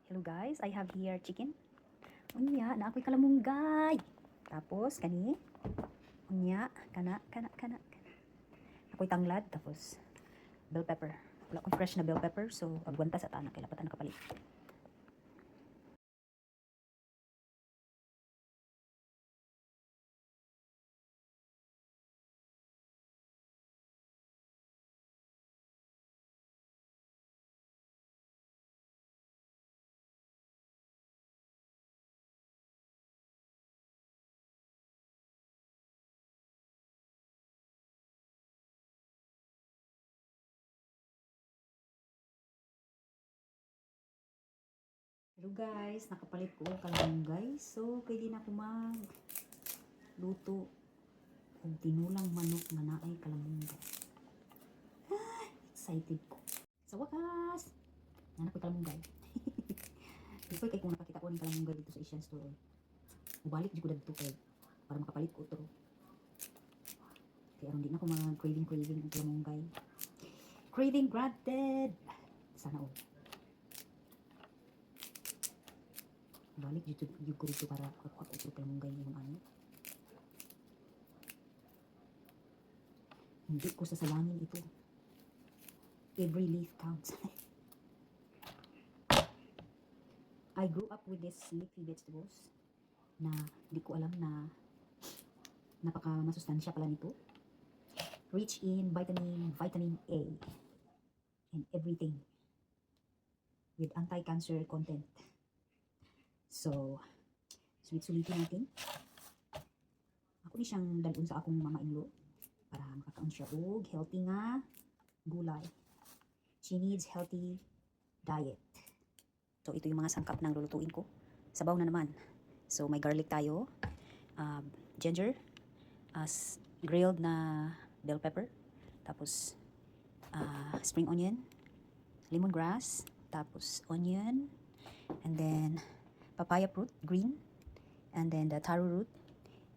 Hello guys, I have here chicken. Unya, na ako'y kalamunggay. Tapos, kani. Unya, kana. Ako'y tanglad, tapos bell pepper. Wala akong fresh na bell pepper, so agwanta sa tanak, kaya lapatan nakapalit. Hello guys, nakapalit ko kalamunggay. So, pwede na ako magluto kung tinulang manok na naay kalamunggay. Excited ko. Sa wakas, nanak ko kalamunggay. Before kay kung nakakita ko ng kalamunggay dito sa Asian store, mubalik dito ko dito kay para makapalit ko ito. Kaya hindi na ako craving ang kalamunggay. Craving granted! Sana all. Balik dito ko dito para ako ito kalamunggay yung ano. Hindi ko sasalangin ito. Every leaf counts. I grew up with these leafy vegetables na hindi ko alam na napaka masustansya pala nito. Rich in vitamin A and everything with anti-cancer content. So, sulit-sulitin natin. Ako ni siyang dalun sa akong mama-in-law para makakaon siya og healthy nga gulay. She needs healthy diet. So, ito yung mga sangkap ng lulutuin ko. Sabaw na naman. So, may garlic tayo, ginger, grilled na bell pepper, tapos spring onion, lemongrass, tapos onion, and then papaya fruit, green, and then the taro root,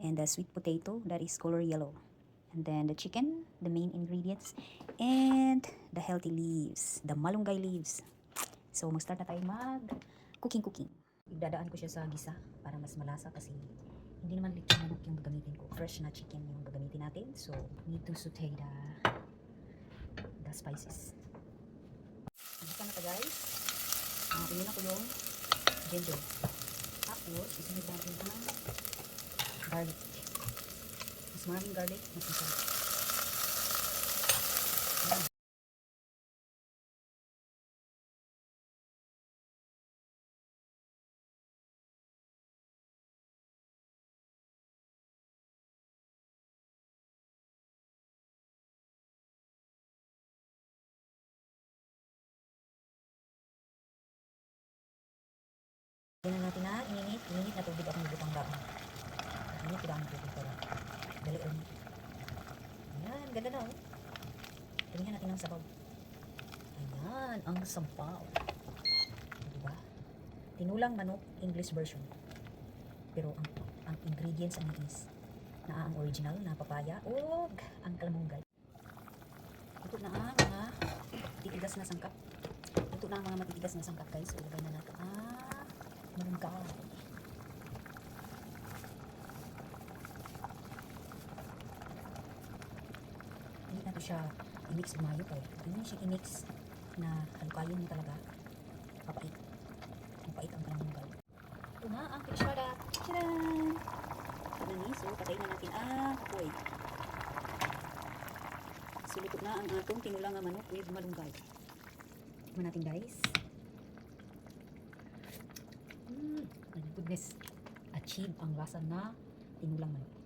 and the sweet potato that is color yellow, and then the chicken, the main ingredients, and the healthy leaves, the malunggay leaves. So, mag-start na tayo cooking. Idadaan ko siya sa gisa para mas malasa kasi hindi naman lechon manok yung gagamitin ko. Fresh na chicken yung gagamitin natin. So, need to saute the spices. Gisa na ta guys. Inunan ko yung ginger. Tapos, isunod natin ang garlic. Mas maraming garlic, mas masarap. Tingnan natin na ininit na tubig akong lubutang daan. Init ko ang tubig para dali rin. Ayan, ganda na oh. Tingnan natin ang sabaw. Ayan, ang sabaw. Diba? Tinulang manok, English version. Pero ang ingredients ang is na ang original na papaya o ang kalamunggay. Ito na ang mga matitigas na sangkap. Ito na ang mga matitigas na sangkap guys. So, ilagay na natin malunggay. Hindi na ito siya i-mix umayo kaya. Hindi siya i-mix na halukayin mo talaga. Papait. Papait ang kalamunggay. Ito na ang finished product. Tadaan! So, patayin na natin ang apoy. So, luto na ang atong tinulang manok with malunggay. Tignan natin guys. My goodness. Achieve ang lasa na tinulang manok.